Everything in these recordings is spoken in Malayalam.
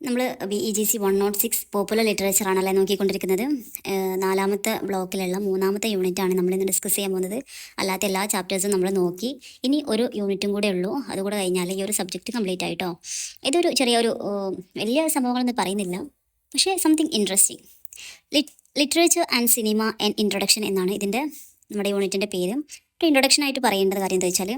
നമ്മൾ BEGC 106 പോപ്പുലർ ലിറ്ററേച്ചർ ആണല്ലേ നോക്കിക്കൊണ്ടിരിക്കുന്നത്. നാലാമത്തെ ബ്ലോക്കിലുള്ള മൂന്നാമത്തെ യൂണിറ്റാണ് നമ്മളിന്ന് ഡിസ്കസ് ചെയ്യാൻ പോകുന്നത്. അല്ലാത്ത എല്ലാ ചാപ്റ്റേഴ്സും നമ്മൾ നോക്കി. ഇനി ഒരു യൂണിറ്റും കൂടെ ഉള്ളൂ. അതുകൂടെ കഴിഞ്ഞാൽ ഈ ഒരു സബ്ജക്റ്റ് കംപ്ലീറ്റ് ആയിട്ടോ. ഇതൊരു ചെറിയൊരു വലിയ സംഭവങ്ങളൊന്നും പറയുന്നില്ല, പക്ഷേ something interesting. Literature and cinema and introduction എന്നാണ് ഇതിൻ്റെ നമ്മുടെ യൂണിറ്റിൻ്റെ പേര്. ഒരു ഇൻട്രൊഡക്ഷൻ ആയിട്ട് പറയേണ്ടത് കാര്യം എന്താ വെച്ചാൽ,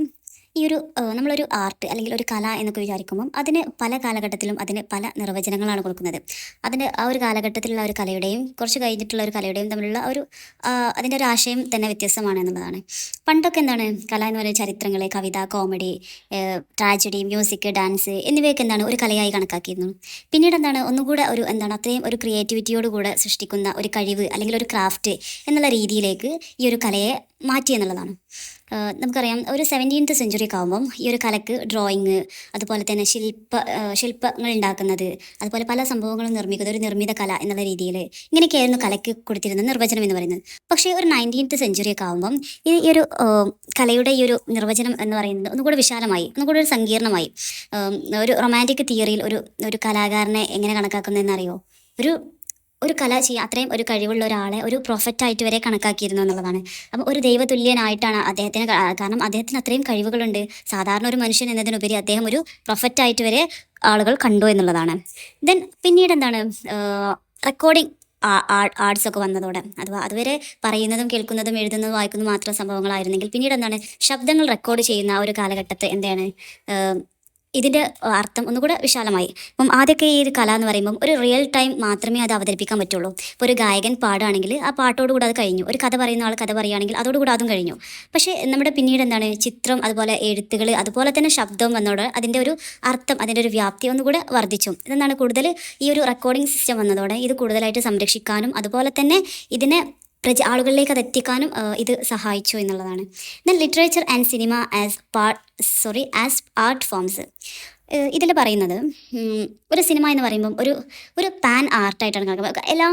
ഈ ഒരു നമ്മളൊരു ആർട്ട് അല്ലെങ്കിൽ ഒരു കല എന്നൊക്കെ വിചാരിക്കുമ്പം അതിന് പല കാലഘട്ടത്തിലും അതിന് പല നിർവചനങ്ങളാണ് കൊടുക്കുന്നത്. അതിൻ്റെ ആ ഒരു കാലഘട്ടത്തിലുള്ള ഒരു കലയുടെയും കുറച്ച് കഴിഞ്ഞിട്ടുള്ള ഒരു കലയുടെയും തമ്മിലുള്ള ഒരു അതിൻ്റെ ഒരു ആശയം തന്നെ വ്യത്യസ്തമാണ് എന്നുള്ളതാണ്. പണ്ടൊക്കെ എന്താണ് കല എന്ന് പറയുന്ന ചരിത്രങ്ങൾ, കവിത, കോമഡി, ട്രാജഡി, മ്യൂസിക്, ഡാൻസ് എന്നിവയൊക്കെ എന്താണ് ഒരു കലയായി കണക്കാക്കിയിരുന്നു. പിന്നീട് എന്താണ് ഒന്നുകൂടെ ഒരു എന്താണ് അത്രയും ഒരു ക്രിയേറ്റിവിറ്റിയോട് കൂടെ സൃഷ്ടിക്കുന്ന ഒരു കഴിവ് അല്ലെങ്കിൽ ഒരു ക്രാഫ്റ്റ് എന്നുള്ള രീതിയിലേക്ക് ഈ ഒരു കലയെ മാറ്റി എന്നുള്ളതാണ്. നമുക്കറിയാം, ഒരു 17th സെഞ്ച്വറി ഒക്കെ ആകുമ്പം ഈ ഒരു കലക്ക് ഡ്രോയിങ്, അതുപോലെ തന്നെ ശില്പങ്ങൾ ഉണ്ടാക്കുന്നത്, അതുപോലെ പല സംഭവങ്ങളും നിർമ്മിക്കുന്നത് ഒരു നിർമ്മിത കല എന്നുള്ള രീതിയിൽ ഇങ്ങനെയൊക്കെയായിരുന്നു കലയ്ക്ക് കൊടുത്തിരുന്ന നിർവചനം എന്ന് പറയുന്നത്. പക്ഷേ ഒരു 19th സെഞ്ച്വറി ഒക്കെ ആകുമ്പം ഈ ഒരു കലയുടെ ഈ ഒരു നിർവചനം എന്ന് പറയുന്നത് ഒന്നുകൂടെ വിശാലമായി, ഒന്നുകൂടെ ഒരു സങ്കീർണമായി. ഒരു റൊമാൻറ്റിക് തിയറിയിൽ ഒരു കലാകാരനെ എങ്ങനെ കണക്കാക്കുന്നതെന്നറിയോ? ഒരു കല ചെയ്യാൻ അത്രയും ഒരു കഴിവുള്ള ഒരാളെ ഒരു പ്രൊഫറ്റായിട്ട് വരെ കണക്കാക്കിയിരുന്നു എന്നുള്ളതാണ്. അപ്പം ഒരു ദൈവതുല്യനായിട്ടാണ് അദ്ദേഹത്തിന്, കാരണം അദ്ദേഹത്തിന് അത്രയും കഴിവുകളുണ്ട്. സാധാരണ ഒരു മനുഷ്യൻ എന്നതിനുപരി അദ്ദേഹം ഒരു പ്രൊഫറ്റായിട്ട് വരെ ആളുകൾ കണ്ടു എന്നുള്ളതാണ്. ദെൻ പിന്നീട് എന്താണ് റെക്കോർഡിങ് ആർട്സ് ഒക്കെ വന്നതോടെ, അഥവാ അതുവരെ പറയുന്നതും കേൾക്കുന്നതും എഴുതുന്നതും വായിക്കുന്നതും മാത്രം സംഭവങ്ങളായിരുന്നെങ്കിൽ പിന്നീട് എന്താണ് ശബ്ദങ്ങൾ റെക്കോർഡ് ചെയ്യുന്ന ആ ഒരു കാലഘട്ടത്തെ എന്താണ് ഇതിൻ്റെ അർത്ഥം ഒന്നുകൂടെ വിശാലമായി. അപ്പം ആദ്യമൊക്കെ ഈ ഒരു കല എന്ന് പറയുമ്പം ഒരു റിയൽ ടൈം മാത്രമേ അത് അവതരിപ്പിക്കാൻ പറ്റുള്ളൂ. ഇപ്പോൾ ഒരു ഗായകൻ പാടുകയാണെങ്കിൽ ആ പാട്ടോടുകൂടെ അത് കഴിഞ്ഞു. ഒരു കഥ പറയുന്ന ആൾ കഥ പറയുകയാണെങ്കിൽ അതോടുകൂടെ അതും കഴിഞ്ഞു. പക്ഷേ നമ്മുടെ പിന്നീട് എന്താണ് ചിത്രം, അതുപോലെ എഴുത്തുകൾ, അതുപോലെ തന്നെ ശബ്ദം വന്നതോടെ അതിൻ്റെ ഒരു അർത്ഥം, അതിൻ്റെ ഒരു വ്യാപ്തി ഒന്നുകൂടെ വർദ്ധിച്ചു. ഇതെന്താണ് കൂടുതൽ ഈ ഒരു റെക്കോർഡിംഗ് സിസ്റ്റം വന്നതോടെ ഇത് കൂടുതലായിട്ട് സംരക്ഷിക്കാനും അതുപോലെ തന്നെ ഇതിനെ ആളുകളിലേക്ക് അത് എത്തിക്കാനും ഇത് സഹായിച്ചു എന്നുള്ളതാണ്. Then literature and cinema as art forms. ഇതിൽ പറയുന്നത് ഒരു സിനിമ എന്ന് പറയുമ്പം ഒരു പാൻ ആർട്ടായിട്ടാണ് കണക്കാക്കുന്നത്. എല്ലാ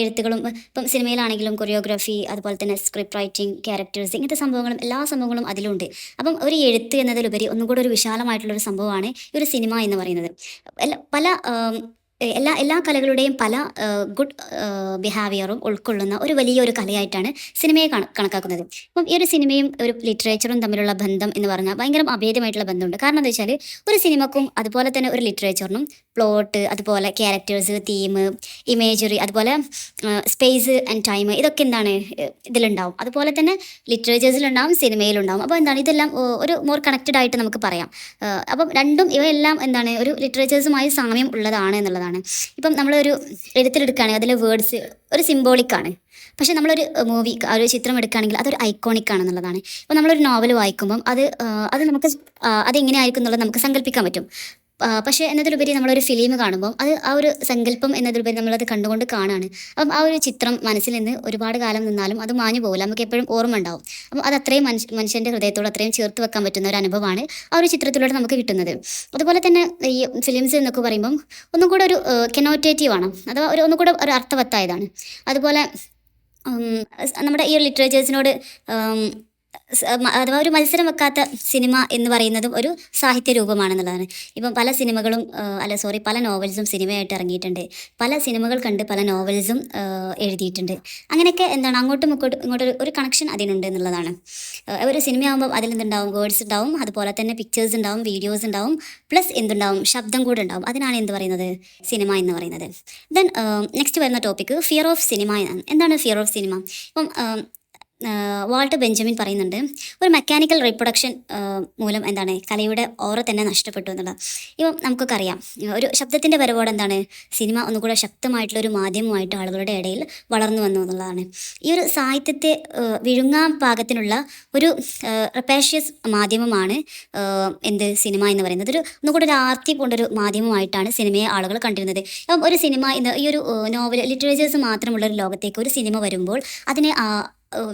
എഴുത്തുകളും ഇപ്പം സിനിമയിലാണെങ്കിലും കൊറിയോഗ്രാഫി, അതുപോലെ തന്നെ സ്ക്രിപ്റ്റ് റൈറ്റിംഗ്, ക്യാരക്ടേഴ്സ്, ഇങ്ങനത്തെ സംഭവങ്ങളും എല്ലാ സംഭവങ്ങളും അതിലുണ്ട്. അപ്പം ഒരു എഴുത്ത് എന്നതിലുപരി ഒന്നുകൂടെ ഒരു വിശാലമായിട്ടുള്ളൊരു സംഭവമാണ് ഈ ഒരു സിനിമ എന്ന് പറയുന്നത്. എല്ലാ കലകളുടെയും പല ഗുഡ് ബിഹേവിയറും ഉൾക്കൊള്ളുന്ന ഒരു വലിയൊരു കലയായിട്ടാണ് സിനിമയെ കണക്കാക്കുന്നത്. അപ്പം ഈ ഒരു സിനിമയും ഒരു ലിറ്ററേച്ചറും തമ്മിലുള്ള ബന്ധം എന്ന് പറഞ്ഞാൽ ഭയങ്കര അഭേദ്യമായിട്ടുള്ള ബന്ധമുണ്ട്. കാരണം എന്താ വെച്ചാൽ ഒരു സിനിമക്കും അതുപോലെ തന്നെ ഒരു ലിറ്ററേച്ചറിനും പ്ലോട്ട്, അതുപോലെ ക്യാരക്ടേഴ്സ്, തീം, ഇമേജറി, അതുപോലെ സ്പേസ് ആൻഡ് ടൈം, ഇതൊക്കെ എന്താണ് ഇതിലുണ്ടാവും. അതുപോലെ തന്നെ ലിറ്ററേച്ചേഴ്സിലുണ്ടാവും, സിനിമയിലുണ്ടാവും. അപ്പോൾ എന്താണ് ഇതെല്ലാം ഒരു മോർ കണക്റ്റഡ് ആയിട്ട് നമുക്ക് പറയാം. അപ്പം ഇവയെല്ലാം എന്താണ് ഒരു ലിറ്ററേച്ചേഴ്സുമായി സാമ്യം ഉള്ളതാണ് എന്നുള്ളതാണ്. ഇപ്പം നമ്മളൊരു എഴുത്തിലെടുക്കുകയാണെങ്കിൽ അതിലെ വേർഡ്സ് ഒരു സിംബോളിക്കാണ്. പക്ഷേ നമ്മളൊരു മൂവി, ഒരു ചിത്രം എടുക്കുകയാണെങ്കിൽ അതൊരു ഐക്കോണിക് ആണെന്നുള്ളതാണ്. ഇപ്പോൾ നമ്മളൊരു നോവൽ വായിക്കുമ്പം അത് നമുക്ക് അതെങ്ങനെയായിരിക്കും എന്നുള്ളത് നമുക്ക് സങ്കല്പിക്കാൻ പറ്റും. പക്ഷേ എന്നതിലുപരി നമ്മളൊരു ഫിലിം കാണുമ്പോൾ ആ ഒരു സങ്കല്പം എന്നതിലുപരി നമ്മളത് കണ്ടുകൊണ്ട് കാണുകയാണ്. അപ്പം ആ ഒരു ചിത്രം മനസ്സിൽ നിന്ന് ഒരുപാട് കാലം നിന്നാലും അത് മാഞ്ഞു പോകില്ല, നമുക്ക് എപ്പോഴും ഓർമ്മ ഉണ്ടാവും. അപ്പം അത് അത്രയും മനുഷ്യൻ്റെ ഹൃദയത്തോട് അത്രയും ചേർത്ത് വെക്കാൻ പറ്റുന്ന ഒരു അനുഭവമാണ് ആ ഒരു ചിത്രത്തിലൂടെ നമുക്ക് കിട്ടുന്നത്. അതുപോലെ തന്നെ ഈ ഫിലിംസ് എന്നൊക്കെ പറയുമ്പം ഒന്നും കൂടെ ഒരു കെനോറ്റേറ്റീവ് ആണ്, അഥവാ ഒന്നുകൂടെ ഒരു അർത്ഥവത്തായതാണ്. അതുപോലെ നമ്മുടെ ഈ ഒരു ലിറ്ററേച്ചേഴ്സിനോട് അഥവാ ഒരു മത്സരം വെക്കാത്ത സിനിമ എന്ന് പറയുന്നതും ഒരു സാഹിത്യ രൂപമാണെന്നുള്ളതാണ്. ഇപ്പം പല നോവൽസും സിനിമയായിട്ട് ഇറങ്ങിയിട്ടുണ്ട്. പല സിനിമകൾ കണ്ട് പല നോവൽസും എഴുതിയിട്ടുണ്ട്. അങ്ങനെയൊക്കെ എന്താണ് അങ്ങോട്ടും ഇങ്ങോട്ടും ഒരു കണക്ഷൻ അതിനുണ്ട് എന്നുള്ളതാണ്. ഒരു സിനിമയാകുമ്പോൾ അതിലെന്തുണ്ടാവും, വേർഡ്സ് ഉണ്ടാവും, അതുപോലെ തന്നെ പിക്ചേഴ്സ് ഉണ്ടാവും, വീഡിയോസ് ഉണ്ടാവും, പ്ലസ് എന്തുണ്ടാവും, ശബ്ദം കൂടെ ഉണ്ടാവും. അതിനാണ് എന്ത് പറയുന്നത്, സിനിമ എന്ന് പറയുന്നത്. ദെൻ നെക്സ്റ്റ് വരുന്ന ടോപ്പിക്ക് ഫിയർ ഓഫ് സിനിമ എന്നാണ്. എന്താണ് ഫിയർ ഓഫ് സിനിമ? ഇപ്പം വാൾട്ടർ ബെഞ്ചമിൻ പറയുന്നുണ്ട്, ഒരു മെക്കാനിക്കൽ റീപ്രൊഡക്ഷൻ മൂലം എന്താണ് കലയുടെ ഓറ തന്നെ നഷ്ടപ്പെട്ടു എന്നുള്ളത്. ഇപ്പം നമുക്കൊക്കെ അറിയാം, ഒരു ശബ്ദത്തിൻ്റെ വരവോടെ എന്താണ് സിനിമ ഒന്നുകൂടെ ശക്തമായിട്ടുള്ളൊരു മാധ്യമമായിട്ട് ആളുകളുടെ ഇടയിൽ വളർന്നു വന്നു എന്നുള്ളതാണ്. ഈ ഒരു സാഹിത്യത്തെ വിഴുങ്ങാൻ പാകത്തിനുള്ള ഒരു റെപ്പാഷ്യസ് മാധ്യമമാണ് സിനിമ എന്ന് പറയുന്നത്. ഒന്നുകൂടെ ഒരു ആർത്തി കൊണ്ടൊരു മാധ്യമമായിട്ടാണ് സിനിമയെ ആളുകൾ കണ്ടിരുന്നത്. അപ്പം ഒരു സിനിമ ഈ ഒരു നോവൽ ലിറ്ററേച്ചേഴ്സ് മാത്രമുള്ള ഒരു ലോകത്തേക്ക് ഒരു സിനിമ വരുമ്പോൾ അതിനെ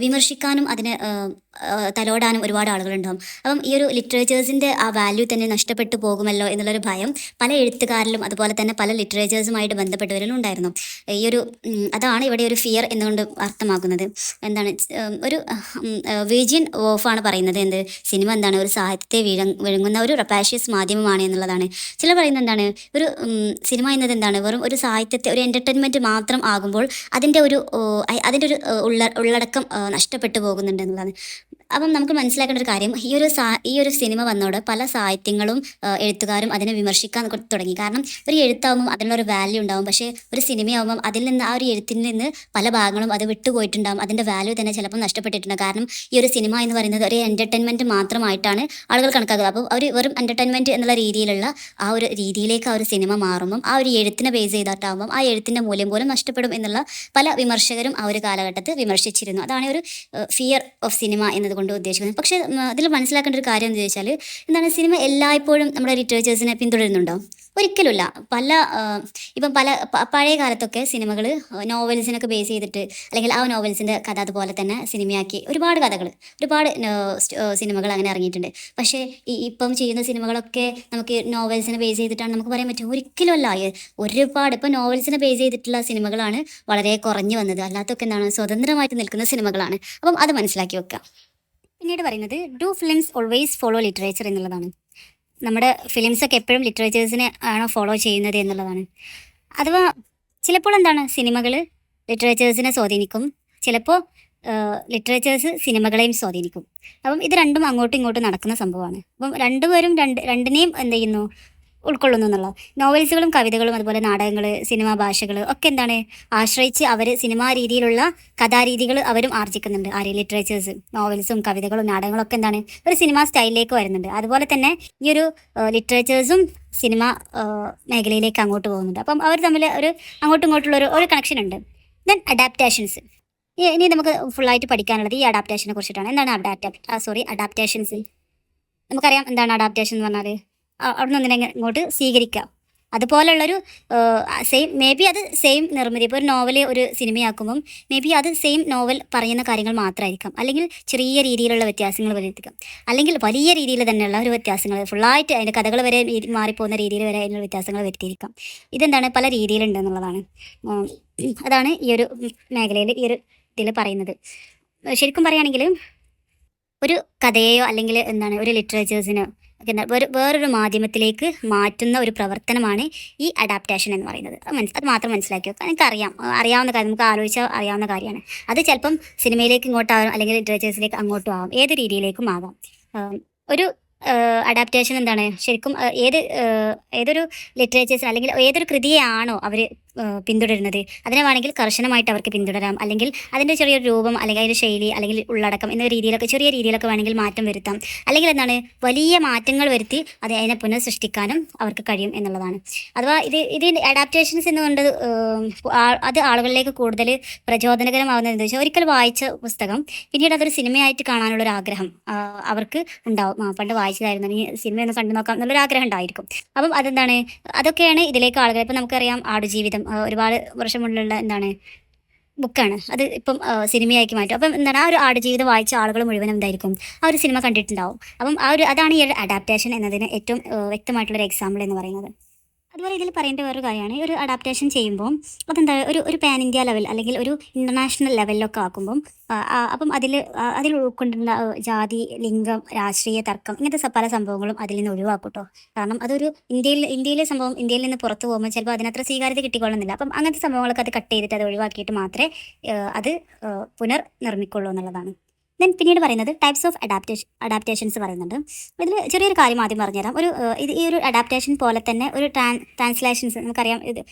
വിമർശിക്കാനും അതിനെ തലോടാനും ഒരുപാട് ആളുകളുണ്ടാവും. അപ്പം ഈ ഒരു ലിറ്ററേച്ചേഴ്സിൻ്റെ ആ വാല്യൂ തന്നെ നഷ്ടപ്പെട്ടു പോകുമല്ലോ എന്നുള്ളൊരു ഭയം പല എഴുത്തുകാരിലും അതുപോലെ തന്നെ പല ലിറ്ററേച്ചേഴ്സുമായിട്ട് ബന്ധപ്പെട്ടവരിലും ഉണ്ടായിരുന്നു. ഈ ഒരു അതാണ് ഇവിടെ ഒരു ഫിയർ എന്നുകൊണ്ട് അർത്ഥമാക്കുന്നത്. എന്താണ് ഒരു വിജിയൻ വോഫാണ് പറയുന്നത് എന്ത് സിനിമ എന്താണ് ഒരു സാഹിത്യത്തെ വിഴുങ്ങുന്ന ഒരു റപ്പാഷ്യസ് മാധ്യമമാണ് എന്നുള്ളതാണ്. ചിലർ പറയുന്നത് എന്താണ് ഒരു സിനിമ എന്നത് എന്താണ് വെറും ഒരു സാഹിത്യത്തെ ഒരു എൻ്റർടൈൻമെൻറ്റ് മാത്രം ആകുമ്പോൾ അതിൻ്റെ ഒരു ഉള്ളടക്കം നഷ്ടപ്പെട്ടു പോകുന്നുണ്ട് എന്നുള്ളതാണ്. അപ്പം നമുക്ക് മനസ്സിലാക്കേണ്ട ഒരു കാര്യം ഈ ഒരു സിനിമ വന്നതോടെ പല സാഹിത്യങ്ങളും എഴുത്തുകാരും അതിനെ വിമർശിക്കാൻ തുടങ്ങി. കാരണം ഒരു എഴുത്താകുമ്പം അതിനുള്ളൊരു വാല്യൂ ഉണ്ടാകും. പക്ഷേ ഒരു സിനിമയാകുമ്പം അതിൽ നിന്ന് ആ ഒരു എഴുത്തിൽ നിന്ന് പല ഭാഗങ്ങളും അത് വിട്ടുപോയിട്ടുണ്ടാകും. അതിൻ്റെ വാല്യൂ തന്നെ ചിലപ്പോൾ നഷ്ടപ്പെട്ടിട്ടുണ്ട്. കാരണം ഈ ഒരു സിനിമ എന്ന് പറയുന്നത് ഒരു എൻ്റർടൈൻമെൻറ്റ് മാത്രമായിട്ടാണ് ആളുകൾ കണക്കാക്കുക. അപ്പോൾ ഒരു വെറും എൻ്റർടൈൻമെൻറ്റ് എന്നുള്ള രീതിയിലുള്ള ആ ഒരു രീതിയിലേക്ക് ആ ഒരു സിനിമ മാറുമ്പം ആ ഒരു എഴുത്തിനെ ബേസ് ചെയ്തിട്ടാകുമ്പം ആ എഴുത്തിൻ്റെ മൂല്യം പോലും നഷ്ടപ്പെടും എന്നുള്ള പല വിമർശകരും ആ ഒരു കാലഘട്ടത്തിൽ വിമർശിച്ചിരുന്നു. അതാണ് ഒരു ഫിയർ ഓഫ് സിനിമ എന്നതുകൊണ്ട് ഉദ്ദേശിക്കുന്നത്. പക്ഷേ അതിൽ മനസ്സിലാക്കേണ്ട ഒരു കാര്യം എന്ന് ചോദിച്ചാൽ എന്താണ് സിനിമ എല്ലായ്പ്പോഴും നമ്മുടെ ലിറ്ററേച്ചേഴ്സിനെ പിന്തുടരുന്നുണ്ടോ? ഒരിക്കലുമില്ല. ഇപ്പം പഴയ കാലത്തൊക്കെ സിനിമകൾ നോവൽസിനൊക്കെ ബേസ് ചെയ്തിട്ട് അല്ലെങ്കിൽ ആ നോവൽസിൻ്റെ കഥ അതുപോലെ തന്നെ സിനിമയാക്കി ഒരുപാട് സിനിമകൾ അങ്ങനെ ഇറങ്ങിയിട്ടുണ്ട്. പക്ഷേ ഇപ്പം ചെയ്യുന്ന സിനിമകളൊക്കെ നമുക്ക് നോവൽസിനെ ബേസ് ചെയ്തിട്ടാണ് നമുക്ക് പറയാൻ പറ്റും? ഒരിക്കലുമല്ല. ഒരുപാട് ഇപ്പം നോവൽസിനെ ബേസ് ചെയ്തിട്ടുള്ള സിനിമകളാണ് വളരെ കുറഞ്ഞു വന്നത്. അല്ലാത്തൊക്കെ എന്താണ് സ്വതന്ത്രമായിട്ട് നിൽക്കുന്ന സിനിമകളാണ്. അപ്പം അത് മനസ്സിലാക്കി വെക്കുക. പിന്നീട് പറയുന്നത് do films always follow literature എന്നുള്ളതാണ്. നമ്മുടെ ഫിലിംസൊക്കെ എപ്പോഴും ലിറ്ററേച്ചേഴ്സിനെ ആണോ ഫോളോ ചെയ്യുന്നത് എന്നുള്ളതാണ്. അഥവാ ചിലപ്പോൾ എന്താണ് സിനിമകൾ ലിറ്ററേച്ചേഴ്സിനെ സ്വാധീനിക്കും, ചിലപ്പോൾ ലിറ്ററേച്ചേഴ്സ് സിനിമകളെയും സ്വാധീനിക്കും. അപ്പം ഇത് രണ്ടും അങ്ങോട്ടും ഇങ്ങോട്ടും നടക്കുന്ന സംഭവമാണ്. അപ്പം രണ്ടുപേരും രണ്ടിനെയും എന്ത് ചെയ്യുന്നു ഉൾക്കൊള്ളുന്നു എന്നുള്ളത്. നോവൽസുകളും കവിതകളും അതുപോലെ നാടകങ്ങൾ സിനിമാ ഭാഷകൾ ഒക്കെ എന്താണ് ആശ്രയിച്ച് അവർ സിനിമാ രീതിയിലുള്ള കഥാരീതികൾ അവരും ആർജിക്കുന്നുണ്ട്. ലിറ്ററേച്ചേഴ്സ് നോവൽസും കവിതകളും നാടകങ്ങളും ഒക്കെ എന്താണ് ഒരു സിനിമാ സ്റ്റൈലിലേക്ക് വരുന്നുണ്ട്. അതുപോലെ തന്നെ ഈ ഒരു ലിറ്ററേച്ചേഴ്സും സിനിമ മേഖലയിലേക്ക് അങ്ങോട്ട് പോകുന്നുണ്ട്. അപ്പം അവർ തമ്മിൽ അങ്ങോട്ടും ഇങ്ങോട്ടുള്ള ഒരു കണക്ഷൻ ഉണ്ട്. Then adaptations. ഇനി നമുക്ക് ഫുള്ളായിട്ട് പഠിക്കാനുള്ളത് ഈ അഡാപ്റ്റേഷനെ കുറിച്ചിട്ടാണ്. എന്താണ് അഡാപ്റ്റേഷൻസ്? നമുക്കറിയാം എന്താണ് അഡാപ്റ്റേഷൻ എന്ന് പറഞ്ഞാൽ അവിടെ നിന്ന് ഒന്നിനെ ഇങ്ങോട്ട് സ്വീകരിക്കുക. അതുപോലുള്ളൊരു മേ ബി അത് സെയിം നിർമ്മിതി. ഇപ്പോൾ ഒരു നോവൽ ഒരു സിനിമയാക്കുമ്പം മേ ബി അത് സെയിം നോവൽ പറയുന്ന കാര്യങ്ങൾ മാത്രമായിരിക്കാം, അല്ലെങ്കിൽ ചെറിയ രീതിയിലുള്ള വ്യത്യാസങ്ങൾ വരുത്തിക്കാം, അല്ലെങ്കിൽ വലിയ രീതിയിൽ തന്നെയുള്ള ഒരു വ്യത്യാസങ്ങൾ ഫുള്ളായിട്ട് അതിൻ്റെ കഥകൾ വരെ മാറിപ്പോകുന്ന രീതിയിൽ വരെ അതിനുള്ള വ്യത്യാസങ്ങൾ വരുത്തിയിരിക്കാം. ഇതെന്താണ് പല രീതിയിലുണ്ടെന്നുള്ളതാണ്. അതാണ് ഈ ഒരു മേഖലയിൽ ഈ ഒരു ഇതിൽ പറയുന്നത്. ശരിക്കും പറയുകയാണെങ്കിൽ ഒരു കഥയെയോ അല്ലെങ്കിൽ എന്താണ് ഒരു ലിറ്ററേച്ചേഴ്സിനോ വേറൊരു മാധ്യമത്തിലേക്ക് മാറ്റുന്ന ഒരു പ്രവർത്തനമാണ് ഈ അഡാപ്റ്റേഷൻ എന്ന് പറയുന്നത്. അത് മാത്രം മനസ്സിലാക്കി വെക്കുക. അറിയാവുന്ന കാര്യം, നമുക്ക് ആലോചിച്ചാൽ അറിയാവുന്ന കാര്യമാണ്. അത് ചിലപ്പം സിനിമയിലേക്ക് ഇങ്ങോട്ടാകും, അല്ലെങ്കിൽ ലിറ്ററേച്ചേഴ്സിലേക്ക് അങ്ങോട്ടും ആകും, ഏത് രീതിയിലേക്കും ആകാം. ഒരു അഡാപ്റ്റേഷൻ എന്താണ് ശരിക്കും ഏതൊരു ലിറ്ററേച്ചേഴ്സ് അല്ലെങ്കിൽ ഏതൊരു കൃതിയെയാണോ അവർ പിന്തുടരുന്നത് അതിനെ വേണമെങ്കിൽ കർശനമായിട്ട് അവർക്ക് പിന്തുടരാം, അല്ലെങ്കിൽ അതിൻ്റെ ചെറിയൊരു രൂപം അല്ലെങ്കിൽ അതിൻ്റെ ശൈലി അല്ലെങ്കിൽ ഉള്ളടക്കം എന്ന രീതിയിലൊക്കെ ചെറിയ രീതിയിലൊക്കെ വേണമെങ്കിൽ മാറ്റം വരുത്താം, അല്ലെങ്കിൽ എന്താണ് വലിയ മാറ്റങ്ങൾ വരുത്തി അതിനെ പുനഃസൃഷ്ടിക്കാനും അവർക്ക് കഴിയും എന്നുള്ളതാണ്. അഥവാ ഇത് അഡാപ്റ്റേഷൻസ് എന്നുകൊണ്ട് അത് ആളുകളിലേക്ക് കൂടുതൽ പ്രചോദനകരമാകുന്നത് എന്താ വെച്ചാൽ ഒരിക്കൽ വായിച്ച പുസ്തകം പിന്നീട് അതൊരു സിനിമയായിട്ട് കാണാനുള്ളൊരു ആഗ്രഹം അവർക്ക് ഉണ്ടാവും. പണ്ട് വായിച്ചതായിരുന്നു, ഈ സിനിമയൊന്ന് കണ്ടു നോക്കാം എന്നുള്ളൊരു ആഗ്രഹം ഉണ്ടായിരിക്കും. അപ്പം അതെന്താണ് അതൊക്കെയാണ് ഇതിലേക്ക് ആളുകൾ. ഇപ്പം നമുക്കറിയാം ആടുജീവിതം ഒരുപാട് വർഷം മുന്നിലുള്ള ബുക്കാണ്. അത് ഇപ്പം സിനിമയാക്കി മാറ്റും. അപ്പം എന്താണ് ആ ഒരു ആടുജീവിതം വായിച്ച ആളുകൾ മുഴുവൻ എന്തായിരിക്കും ആ ഒരു സിനിമ കണ്ടിട്ടുണ്ടാവും. അപ്പം അതാണ് ഈ ഒരു അഡാപ്റ്റേഷൻ എന്നതിന് ഏറ്റവും വ്യക്തമായിട്ടുള്ളൊരു എക്സാമ്പിൾ എന്ന് പറയുന്നത്. അതുപോലെ ഇതിൽ പറയേണ്ട വേറൊരു കാര്യമാണ്, ഈ ഒരു അഡാപ്റ്റേഷൻ ചെയ്യുമ്പോൾ അതെന്താ ഒരു പാൻ ഇന്ത്യ ലെവൽ അല്ലെങ്കിൽ ഒരു ഇൻ്റർനാഷണൽ ലെവലിലൊക്കെ ആക്കുമ്പം അപ്പം അതിൽ ഉൾക്കൊണ്ടുള്ള ജാതി, ലിംഗം, രാഷ്ട്രീയ തർക്കം ഇങ്ങനത്തെ പല സംഭവങ്ങളും അതിൽ നിന്ന് ഒഴിവാക്കും കേട്ടോ. കാരണം അതൊരു ഇന്ത്യയിലെ സംഭവം ഇന്ത്യയിൽ നിന്ന് പുറത്ത് പോകുമ്പോൾ ചിലപ്പോൾ അതിനത്ര സ്വീകാര്യത കിട്ടിക്കൊള്ളുന്നില്ല. അപ്പം അങ്ങനത്തെ സംഭവങ്ങളൊക്കെ അത് കട്ട് ചെയ്തിട്ട് അത് ഒഴിവാക്കിയിട്ട് മാത്രമേ അത് പുനർനിർമ്മിക്കുള്ളൂ എന്നുള്ളതാണ്. ദെൻ പിന്നീട് പറയുന്നത് ടൈപ്സ് ഓഫ് അഡാപ്റ്റേഷൻസ് പറയുന്നുണ്ട്. ഇതിൽ ചെറിയൊരു കാര്യം ആദ്യം പറഞ്ഞുതരാം. ഈ ഒരു അഡാപ്റ്റേഷൻ പോലെ തന്നെ ഒരു ട്രാൻസ്ലേഷൻസ് നമുക്കറിയാം.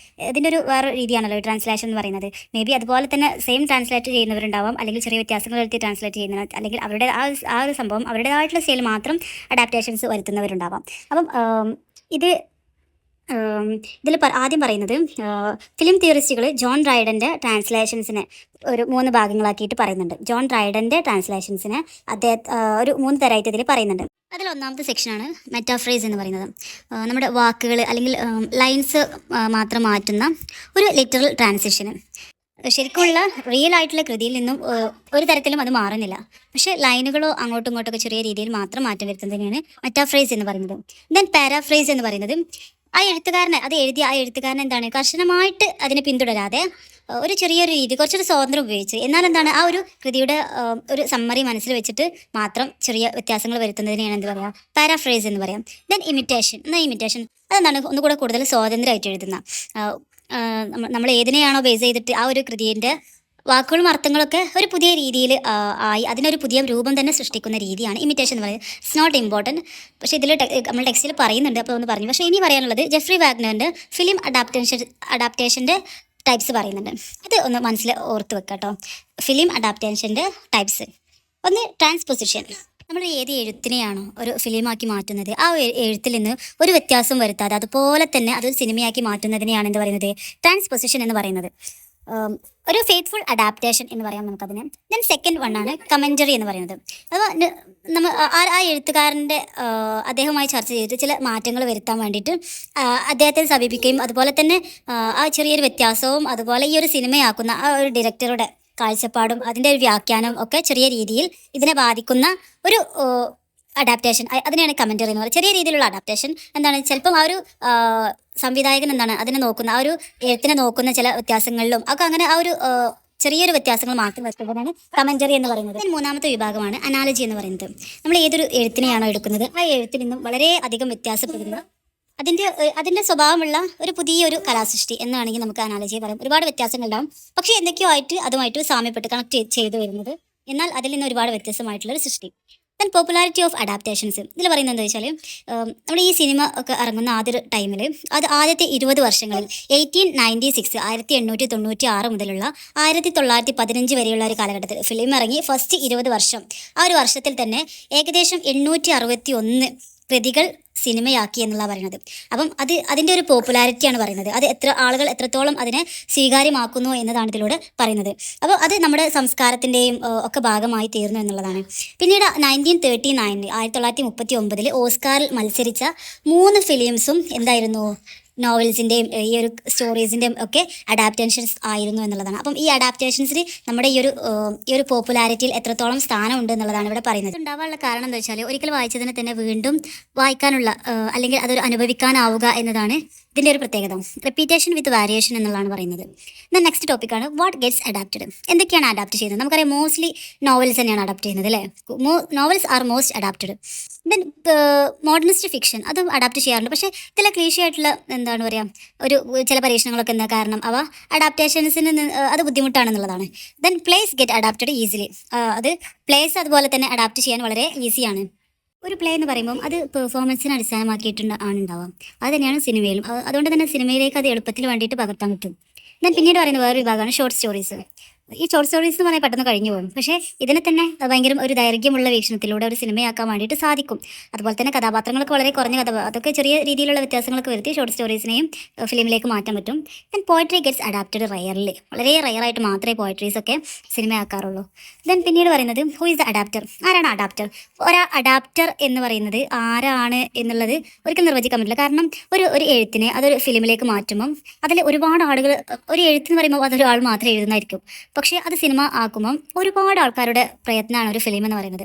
ഇതിൻ്റെ ഒരു വേറെ രീതിയാണല്ലോ ട്രാൻസ്ലേഷൻ എന്ന് പറയുന്നത്. മേ ബി അതുപോലെ തന്നെ സെയിം ട്രാൻസ്ലേറ്റ് ചെയ്യുന്നവരുണ്ടാവാം, അല്ലെങ്കിൽ ചെറിയ വ്യത്യാസങ്ങൾ വരുത്തി ട്രാൻസ്ലേറ്റ് ചെയ്യുന്നവർ, അല്ലെങ്കിൽ അവരുടെ ആ ഒരു സംഭവം അവരുടേതായിട്ടുള്ള സ്റ്റൈൽ മാത്രം അഡാപ്റ്റേഷൻസ് വരുത്തുന്നവരുണ്ടാവാം. അപ്പം ഇതിൽ ആദ്യം പറയുന്നത് ഫിലിം തിയറിസ്റ്റുകൾ ജോൺ റൈഡൻ്റെ ട്രാൻസ്ലേഷൻസിനെ ഒരു 3 ഭാഗങ്ങളാക്കിയിട്ട് പറയുന്നുണ്ട്. ജോൺ റൈഡൻ്റെ ട്രാൻസ്ലേഷൻസിനെ ഒരു 3 തരമായിട്ട് ഇതിൽ പറയുന്നുണ്ട്. അതിൽ ഒന്നാമത്തെ സെക്ഷനാണ് മെറ്റാഫ്രേസ് എന്ന് പറയുന്നത്. നമ്മുടെ വാക്കുകൾ അല്ലെങ്കിൽ ലൈൻസ് മാത്രം മാറ്റുന്ന ഒരു ലിറ്ററൽ ട്രാൻസിഷന്. ശരിക്കുമുള്ള റിയൽ ആയിട്ടുള്ള കൃതിയിൽ നിന്നും ഒരു തരത്തിലും അത് മാറുന്നില്ല. പക്ഷേ ലൈനുകളോ അങ്ങോട്ടും ഇങ്ങോട്ടൊക്കെ ചെറിയ രീതിയിൽ മാത്രം മാറ്റം വരുത്തുന്നതിനെയാണ് മെറ്റാഫ്രേസ് എന്ന് പറയുന്നത്. ദെൻ പാരാഫ്രേസ് എന്ന് പറയുന്നത് അത് എഴുതിയ ആ എഴുത്തുകാരൻ എന്താണ് കർശനമായിട്ട് അതിനെ പിന്തുടരാതെ ഒരു ചെറിയൊരു രീതി കുറച്ചൊരു സ്വാതന്ത്ര്യം ഉപയോഗിച്ച് എന്നാൽ എന്താണ് ആ ഒരു കൃതിയുടെ ഒരു സമ്മറി മനസ്സിൽ വെച്ചിട്ട് മാത്രം ചെറിയ വ്യത്യാസങ്ങൾ വരുത്തുന്നതിനെയാണ് എന്ത് പറയാം പാരാഫ്രേസ് എന്ന് പറയാം. ദെൻ ഇമിറ്റേഷൻ അതെന്താണ് ഒന്നുകൂടെ കൂടുതൽ സ്വാതന്ത്ര്യമായിട്ട് എഴുതുന്ന നമ്മൾ ഏതിനെയാണോ ബേസ് ചെയ്തിട്ട് ആ ഒരു കൃതിയുടെ വാക്കുകളും അർത്ഥങ്ങളൊക്കെ ഒരു പുതിയ രീതിയിൽ ആയി അതിനൊരു പുതിയ രൂപം തന്നെ സൃഷ്ടിക്കുന്ന രീതിയാണ് ഇമിറ്റേഷൻ എന്ന് പറയുന്നത്. ഇറ്റ്സ് നോട്ട് ഇമ്പോർട്ടൻറ്റ്, പക്ഷേ ഇതിൽ നമ്മൾ ടെക്സ്റ്റിൽ പറയുന്നുണ്ട്, അപ്പോൾ ഒന്ന് പറഞ്ഞു. പക്ഷേ ഇനി പറയാനുള്ളത് ജെഫ്രി വാഗ്നറിൻ്റെ ഫിലിം അഡാപ്റ്റേഷൻ്റെ ടൈപ്സ് പറയുന്നുണ്ട്. അത് ഒന്ന് മനസ്സിൽ ഓർത്ത് വെക്കാം കേട്ടോ. ഫിലിം അഡാപ്റ്റേഷൻ്റെ ടൈപ്സ്. ഒന്ന് ട്രാൻസ്പൊസിഷൻ. നമ്മൾ ഏത് എഴുത്തിനെയാണോ ഒരു ഫിലിമാക്കി മാറ്റുന്നത് ആ എഴുത്തിൽ നിന്ന് ഒരു വ്യത്യാസം വരുത്താതെ അതുപോലെ തന്നെ അതൊരു സിനിമയാക്കി മാറ്റുന്നതിനെയാണ് എന്ത് പറയുന്നത് ട്രാൻസ്പൊസിഷൻ എന്ന് പറയുന്നത്. ഒരു ഫെയ്ത്ത്ഫുൾ അഡാപ്റ്റേഷൻ എന്ന് പറയാം നമുക്കതിന്. ദെൻ സെക്കൻഡ് വണ്ണാണ് കമൻറ്ററി എന്ന് പറയുന്നത്. അപ്പോൾ നമ്മൾ ആ എഴുത്തുകാരൻ്റെ അദ്ദേഹവുമായി ചർച്ച ചെയ്തിട്ട് ചില മാറ്റങ്ങൾ വരുത്താൻ വേണ്ടിയിട്ട് അദ്ദേഹത്തെ സമീപിക്കുകയും അതുപോലെ തന്നെ ആ ചെറിയൊരു വ്യത്യാസവും അതുപോലെ ഈ ഒരു സിനിമയാക്കുന്ന ആ ഒരു ഡയറക്ടറുടെ കാഴ്ചപ്പാടും അതിൻ്റെ ഒരു വ്യാഖ്യാനം ഒക്കെ ചെറിയ രീതിയിൽ ഇതിനെ ബാധിക്കുന്ന ഒരു അഡാപ്റ്റേഷൻ അതിനെയാണ് കമൻറ്ററി എന്ന് പറയുന്നത്. ചെറിയ രീതിയിലുള്ള അഡാപ്റ്റേഷൻ എന്താണ് ചിലപ്പം ആ ഒരു സംവിധായകൻ എന്താണ് അതിനെ നോക്കുന്ന ആ ഒരു എഴുത്തിനെ നോക്കുന്ന ചില വ്യത്യാസങ്ങളിലും ഒക്കെ അങ്ങനെ ആ ഒരു ചെറിയൊരു വ്യത്യാസങ്ങൾ മാറ്റി വരുത്തുന്നതാണ് കമൻറ്ററി എന്ന് പറയുന്നത്. മൂന്നാമത്തെ വിഭാഗമാണ് അനാലജി എന്ന് പറയുന്നത്. നമ്മൾ ഏതൊരു എഴുത്തിനെയാണോ എടുക്കുന്നത് ആ എഴുത്തിൽ നിന്നും വളരെ അധികം വ്യത്യാസപ്പെടുന്ന അതിൻ്റെ സ്വഭാവമുള്ള ഒരു പുതിയൊരു കലാസൃഷ്ടി എന്നാണെങ്കിൽ നമുക്ക് അനാലജിയെ പറയാം. ഒരുപാട് വ്യത്യാസങ്ങളുണ്ടാവും, പക്ഷേ എന്തൊക്കെയോ ആയിട്ട് അതുമായിട്ട് സാമ്യപ്പെട്ട് കണക്ട് ചെയ്തു വരുന്നത്, എന്നാൽ അതിൽ നിന്ന് ഒരുപാട് വ്യത്യസ്തമായിട്ടുള്ളൊരു സൃഷ്ടി. Then popularity of adaptations. ഇതിൽ പറയുന്നത് എന്താ വെച്ചാൽ നമ്മുടെ ഈ സിനിമ ഒക്കെ ഇറങ്ങുന്ന ആദ്യ ടൈമിൽ അത് ആദ്യത്തെ 20 വർഷങ്ങളിൽ 1896 1896 മുതലുള്ള 1915 വരെയുള്ള ഒരു കാലഘട്ടത്തിൽ ഫിലിം ഇറങ്ങി ഫസ്റ്റ് 20 വർഷം ആ ഒരു വർഷത്തിൽ തന്നെ ഏകദേശം 861 കൃതികൾ സിനിമയാക്കി എന്നുള്ള പറയുന്നത്. അപ്പം അതിൻ്റെ ഒരു പോപ്പുലാരിറ്റിയാണ് പറയുന്നത്. അത് ആളുകൾ എത്രത്തോളം അതിനെ സ്വീകാര്യമാക്കുന്നു എന്നതാണ് ഇതിലൂടെ പറയുന്നത്. അപ്പോൾ അത് നമ്മുടെ സംസ്കാരത്തിൻ്റെയും ഒക്കെ ഭാഗമായി തീർന്നു എന്നുള്ളതാണ്. പിന്നീട് 1939 1939 ഓസ്കാറിൽ മത്സരിച്ച 3 ഫിലിംസും എന്തായിരുന്നു നോവൽസിൻ്റെയും ഈ ഒരു സ്റ്റോറീസിൻ്റെയും ഒക്കെ അഡാപ്റ്റേഷൻസ് ആയിരുന്നു എന്നുള്ളതാണ്. അപ്പം ഈ അഡാപ്റ്റേഷൻസിൽ നമ്മുടെ ഈ ഒരു പോപ്പുലാരിറ്റിയിൽ എത്രത്തോളം സ്ഥാനമുണ്ട് എന്നുള്ളതാണ് ഇവിടെ പറയുന്നത്. ഉണ്ടാവാനുള്ള കാരണം എന്താ വെച്ചാൽ ഒരിക്കൽ വായിച്ചതിനെ തന്നെ വീണ്ടും വായിക്കാനുള്ള അല്ലെങ്കിൽ അതൊരു അനുഭവിക്കാനാവുക എന്നതാണ് ഇതിൻ്റെ ഒരു പ്രത്യേകത. റിപ്പീറ്റേഷൻ വിത്ത് വാരിയേഷൻ എന്നുള്ളതാണ് പറയുന്നത്. ദെൻ നെക്സ്റ്റ് ടോപ്പിക്കാണ് വാട്ട് ഗെറ്റ്സ് അഡാപ്റ്റഡ്. എന്തൊക്കെയാണ് അഡാപ്റ്റ് ചെയ്യുന്നത്? നമുക്കറിയാം മോസ്റ്റ്ലി നോവൽസ് തന്നെയാണ് അഡാപ്റ്റ് ചെയ്യുന്നത് അല്ലേ. Novels are most adapted. Then modernist fiction അതും അഡാപ്റ്റ് ചെയ്യാറുണ്ട്, പക്ഷേ ചില ക്ലീഷേ ആയിട്ടുള്ള എന്താണ് പറയുക ചില പരീക്ഷണങ്ങളൊക്കെ എന്താ കാരണം അവ അഡാപ്റ്റേഷൻസിന് അത് ബുദ്ധിമുട്ടാണെന്നുള്ളതാണ്. Then place get adapted easily. അത് പ്ലേസ് അതുപോലെ തന്നെ അഡാപ്റ്റ് ചെയ്യാൻ വളരെ ഈസിയാണ്. ഒരു പ്ലേ എന്ന് പറയുമ്പോൾ അത് പെർഫോമൻസിനെ അടിസ്ഥാനമാക്കിയിട്ടുണ്ട് ഉണ്ടാവുക. അത് തന്നെയാണ് സിനിമയിലും. അതുകൊണ്ട് തന്നെ സിനിമയിലേക്ക് അത് എളുപ്പത്തിൽ വേണ്ടിയിട്ട് പകർത്താൻ പറ്റും. ഞാൻ പിന്നീട് പറയുന്ന വേറൊരു വിഭാഗമാണ് ഷോർട്ട് സ്റ്റോറീസ്. ഈ ഷോർട്ട് സ്റ്റോറീസ് എന്ന് പറഞ്ഞാൽ പെട്ടെന്ന് കഴിഞ്ഞു പോകും, പക്ഷേ ഇതിനെ തന്നെ ഭയങ്കര ഒരു ദൈർഘ്യമുള്ള വീക്ഷണത്തിലൂടെ ഒരു സിനിമയാക്കാൻ വേണ്ടിയിട്ട് സാധിക്കും. അതുപോലെ തന്നെ കഥാപാത്രങ്ങളൊക്കെ വളരെ കുറഞ്ഞ അതൊക്കെ ചെറിയ രീതിയിലുള്ള വ്യത്യാസങ്ങളൊക്കെ വരുത്തി ഷോർട്ട് സ്റ്റോറീസിനെയും ഫിലിമിലേക്ക് മാറ്റാൻ പറ്റും. Then poetry gets adapted rarely. വളരെ റയറായിട്ട് മാത്രമേ പോയട്രീസൊക്കെ സിനിമയാക്കാറുള്ളൂ. ദെൻ പിന്നീട് പറയുന്നത് ഹു ഈസ് ദ അഡാപ്റ്റർ. ആരാണ് അഡാപ്റ്റർ? അഡാപ്റ്റർ എന്ന് പറയുന്നത് ആരാണ് എന്നുള്ളത് ഒരിക്കലും നിർവചിക്കാൻ പറ്റില്ല. കാരണം ഒരു എഴുത്തിനെ അതൊരു ഫിലിമിലേക്ക് മാറ്റുമ്പം അതിൽ ഒരുപാട് ആളുകൾ ഒരു എഴുത്തെന്ന് പറയുമ്പോൾ അതൊരാൾ മാത്രമേ എഴുതുന്നതായിരിക്കും. പക്ഷേ അത് സിനിമ ആക്കുമ്പം ഒരുപാട് ആൾക്കാരുടെ പ്രയത്നമാണ് ഒരു ഫിലിം എന്ന് പറയുന്നത്.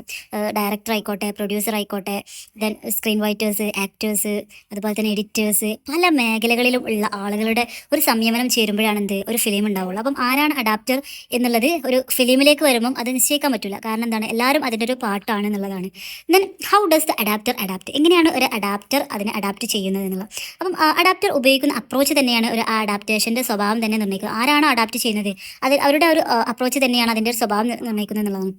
ഡയറക്ടർ ആയിക്കോട്ടെ, പ്രൊഡ്യൂസർ ആയിക്കോട്ടെ, ദെൻ സ്ക്രീൻ റൈറ്റേഴ്സ്, ആക്ടേഴ്സ്, അതുപോലെ തന്നെ എഡിറ്റേഴ്സ്, പല മേഖലകളിലും ഉള്ള ആളുകളുടെ ഒരു സംയമനം ചേരുമ്പോഴാണ് ഒരു ഫിലിം ഉണ്ടാവുള്ളൂ. അപ്പം ആരാണ് അഡാപ്റ്റർ എന്നുള്ളത് ഒരു ഫിലിമിലേക്ക് വരുമ്പം അത് നിശ്ചയിക്കാൻ പറ്റില്ല. കാരണം എന്താണ്, എല്ലാവരും അതിൻ്റെ ഒരു പാർട്ടാണ് എന്നുള്ളതാണ്. Then how does the adapter adapt. എങ്ങനെയാണ് ഒരു അഡാപ്റ്റർ അതിനെ അഡാപ്റ്റ് ചെയ്യുന്നത് എന്നുള്ളത്. അപ്പം അഡാപ്റ്റർ ഉപയോഗിക്കുന്ന അപ്രോച്ച് തന്നെയാണ് ഒരു അഡാപ്റ്റേഷൻ്റെ സ്വഭാവം തന്നെ നിർണ്ണയിക്കുക. ആരാണ് അഡാപ്റ്റ് ചെയ്യുന്നത് അത് അവരുടെ ഒരു അപ്രോച്ച് തന്നെയാണ് അതിൻ്റെ ഒരു സ്വഭാവം നിർണ്ണയിക്കുന്നത് എന്നുള്ളതാണ്.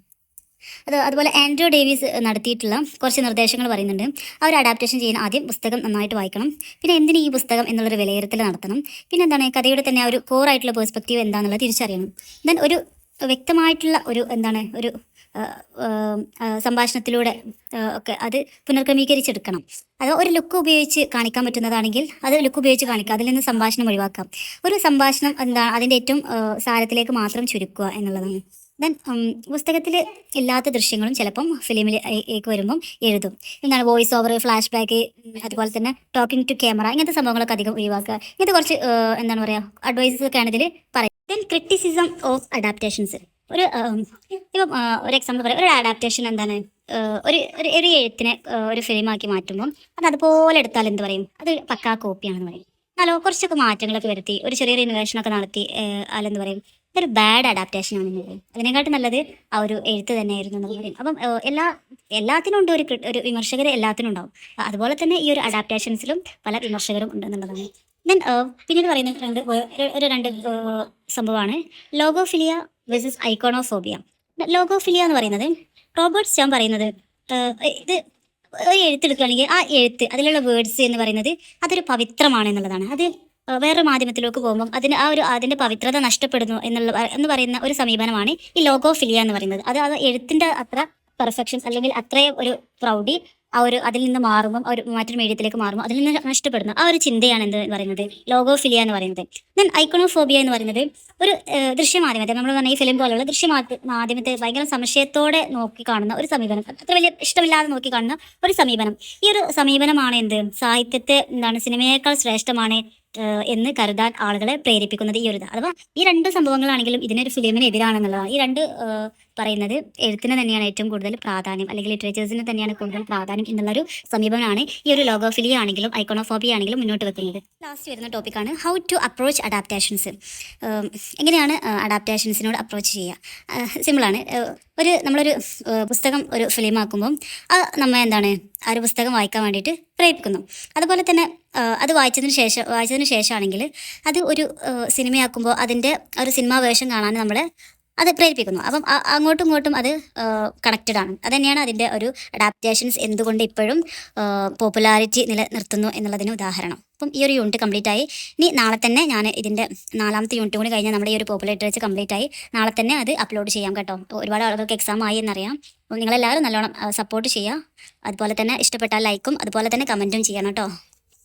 അതുപോലെ ആൻഡ്രൂ ഡേവിസ് നടത്തിയിട്ടുള്ള കുറച്ച് നിർദ്ദേശങ്ങൾ പറയുന്നുണ്ട്. ആ ഒരു അഡാപ്റ്റേഷൻ ചെയ്യുന്ന ആദ്യം പുസ്തകം നന്നായിട്ട് വായിക്കണം, പിന്നെ എന്തിന് ഈ പുസ്തകം എന്നുള്ളൊരു വിലയിരുത്തൽ നടത്തണം, പിന്നെ എന്താണ് കഥയുടെ തന്നെ ആ ഒരു കോറായിട്ടുള്ള പെർസ്പെക്റ്റീവ് എന്താണെന്നുള്ളത് തിരിച്ചറിയണം. ദെൻ ഒരു വ്യക്തമായിട്ടുള്ള ഒരു സംഭാഷണത്തിലൂടെ ഒക്കെ അത് പുനർക്രമീകരിച്ചെടുക്കണം. അത് ഒരു ലുക്ക് ഉപയോഗിച്ച് കാണിക്കാൻ പറ്റുന്നതാണെങ്കിൽ അത് ലുക്ക് ഉപയോഗിച്ച് കാണിക്കുക, അതിൽ നിന്ന് സംഭാഷണം ഒഴിവാക്കാം. ഒരു സംഭാഷണം അതിൻ്റെ ഏറ്റവും സാരത്തിലേക്ക് മാത്രം ചുരുക്കുക എന്നുള്ളതാണ്. ദെൻ പുസ്തകത്തിൽ ഇല്ലാത്ത ദൃശ്യങ്ങളും ചിലപ്പം ഫിലിമിലേക്ക് വരുമ്പം എഴുതും. എന്താണ് വോയിസ് ഓവർ, ഫ്ലാഷ് ബാക്ക്, അതുപോലെ തന്നെ ടോക്കിംഗ് ടു ക്യാമറ, ഇങ്ങനത്തെ സംഭവങ്ങളൊക്കെ അധികം ഒഴിവാക്കുക. ഇങ്ങനത്തെ കുറച്ച് അഡ്വൈസസ് ഒക്കെയാണ് ഇതിൽ പറയുന്നത്. Then criticism of adaptations. ഒരു ഇപ്പം ഒരു എക്സാമ്പിൾ പറയാം. ഒരു അഡാപ്റ്റേഷൻ എന്താണ്? ഒരു ഒരു ഒരു എഴുത്തിനെ ഒരു ഫിലിമാക്കി മാറ്റുമ്പം അത് അതുപോലെ എടുത്താൽ എന്ത് പറയും? അത് പക്കാ കോപ്പിയാണെന്ന് പറയും. എന്നാലോ കുറച്ചൊക്കെ മാറ്റങ്ങളൊക്കെ വരുത്തി ഒരു ചെറിയൊരു ഇൻവേഷനൊക്കെ നടത്തി അല്ലെന്ത് പറയും? ഇതൊരു ബാഡ് അഡാപ്റ്റേഷൻ ആണെന്ന് പറയും. അതിനെക്കാട്ടും നല്ലത് ആ ഒരു എഴുത്ത് തന്നെയായിരുന്നു എന്ന് പറയും. അപ്പം എല്ലാത്തിനും ഉണ്ട് ഒരു വിമർശകർ, എല്ലാത്തിനും ഉണ്ടാവും. അതുപോലെ തന്നെ ഈ ഒരു അഡാപ്റ്റേഷൻസിലും പല വിമർശകരും ഉണ്ടെന്നുള്ളതാണ്. ദെൻ പിന്നീട് പറയുന്ന രണ്ട് സംഭവമാണ് ലോഗോഫിലിയ വേഴ്സസ് ഐക്കോണോഫോബിയ. ലോഗോഫിലിയ എന്ന് പറയുന്നത് റോബർട്ട് സ്റ്റാം പറയുന്നത് ഇത് ഒരു എഴുത്തെടുക്കുകയാണെങ്കിൽ ആ എഴുത്ത് അതിലുള്ള വേർഡ്സ് എന്ന് പറയുന്നത് അതൊരു പവിത്രമാണ് എന്നുള്ളതാണ്. അത് വേറെ മാധ്യമത്തിലേക്ക് പോകുമ്പം അതിൻ്റെ പവിത്രത നഷ്ടപ്പെടുന്നു എന്ന് പറയുന്ന ഒരു സമീപനമാണ് ഈ ലോഗോഫിലിയ എന്ന് പറയുന്നത്. അത് എഴുത്തിൻ്റെ അത്ര പെർഫെക്ഷൻസ് അല്ലെങ്കിൽ അത്രയും ഒരു പ്രൗഢി അതിൽ നിന്ന് മാറുമ്പം മറ്റൊരു മീഡിയത്തിലേക്ക് മാറുമ്പോൾ അതിൽ നിന്ന് നഷ്ടപ്പെടുന്നു ആ ഒരു ചിന്തയാണ് എന്ത് പറയുന്നത് ലോഗോഫിലിയ എന്ന് പറയുന്നത്. ദെൻ ഐക്കോണോഫോബിയ എന്ന് പറയുന്നത് ഒരു ദൃശ്യമാധ്യമത്തെ, നമ്മൾ പറഞ്ഞ ഈ ഫിലിം പോലുള്ള മാധ്യമത്തെ ഭയങ്കര സംശയത്തോടെ നോക്കി കാണുന്ന ഒരു സമീപനം, അത്ര വലിയ ഇഷ്ടമില്ലാതെ നോക്കി കാണുന്ന ഒരു സമീപനം. ഈ ഒരു സമീപനമാണ് സാഹിത്യത്തെ സിനിമയേക്കാൾ ശ്രേഷ്ഠമാണ് എന്ന് കരുതാൻ ആളുകളെ പ്രേരിപ്പിക്കുന്നത് ഈ ഒരു അഥവാ ഈ രണ്ട് സംഭവങ്ങളാണെങ്കിലും ഇതിനൊരു ഫിലിമിന് എതിരാണെന്നുള്ളതാണ്. ഈ രണ്ട് പറയുന്നത് എഴുത്തിന് തന്നെയാണ് ഏറ്റവും കൂടുതൽ പ്രാധാന്യം, അല്ലെങ്കിൽ ലിറ്ററേച്ചേഴ്സിന് തന്നെയാണ് കൂടുതൽ പ്രാധാന്യം എന്നുള്ളൊരു സമീപനമാണ് ഈ ഒരു ലോഗോഫിലിയ ആണെങ്കിലും ഐക്കോണോഫോബിയ ആണെങ്കിലും മുന്നോട്ട് വെക്കുന്നത്. ലാസ്റ്റ് വരുന്ന ടോപ്പിക്കാണ് ഹൗ ടു അപ്രോച്ച് അഡാപ്റ്റേഷൻസ്. എങ്ങനെയാണ് അഡാപ്റ്റേഷൻസിനോട് അപ്രോച്ച് ചെയ്യുക? സിമ്പിളാണ്. നമ്മളൊരു പുസ്തകം ഒരു ഫിലിമാക്കുമ്പം നമ്മെ ആ ഒരു പുസ്തകം വായിക്കാൻ വേണ്ടിയിട്ട് പ്രേരിപ്പിക്കുന്നു. അതുപോലെ തന്നെ അത് വായിച്ചതിന് ശേഷമാണെങ്കിൽ അത് ഒരു സിനിമയാക്കുമ്പോൾ അതിൻ്റെ ഒരു സിനിമ വേർഷൻ കാണാൻ നമ്മളെ അത് പ്രേരിപ്പിക്കുന്നു. അപ്പം അങ്ങോട്ടും ഇങ്ങോട്ടും അത് കണക്റ്റഡ് ആണ്. അതുതന്നെയാണ് അതിൻ്റെ ഒരു അഡാപ്റ്റേഷൻസ് എന്തുകൊണ്ട് ഇപ്പോഴും പോപ്പുലാരിറ്റി നിലനിർത്തുന്നു എന്നുള്ളതിന് ഉദാഹരണം. അപ്പം ഈ ഒരു യൂണിറ്റ് കംപ്ലീറ്റ് ആയി. ഇനി നാളെ തന്നെ ഞാൻ ഇതിൻ്റെ 4ാമത്തെ യൂണിറ്റ് കൂടി കഴിഞ്ഞാൽ നമ്മുടെ ഈ ഒരു പോപ്പുലർ ലിറ്ററേച്ചർ കംപ്ലീറ്റ് ആയി. നാളെ തന്നെ അത് അപ്ലോഡ് ചെയ്യാം കേട്ടോ. ഒരുപാട് ആളുകൾക്ക് എക്സാം ആയി എന്നറിയാം. അപ്പം നിങ്ങളെല്ലാവരും നല്ലോണം സപ്പോർട്ട് ചെയ്യുക. അതുപോലെ തന്നെ ഇഷ്ടപ്പെട്ടാൽ ലൈക്കും അതുപോലെ തന്നെ കമൻറ്റും ചെയ്യണം കേട്ടോ.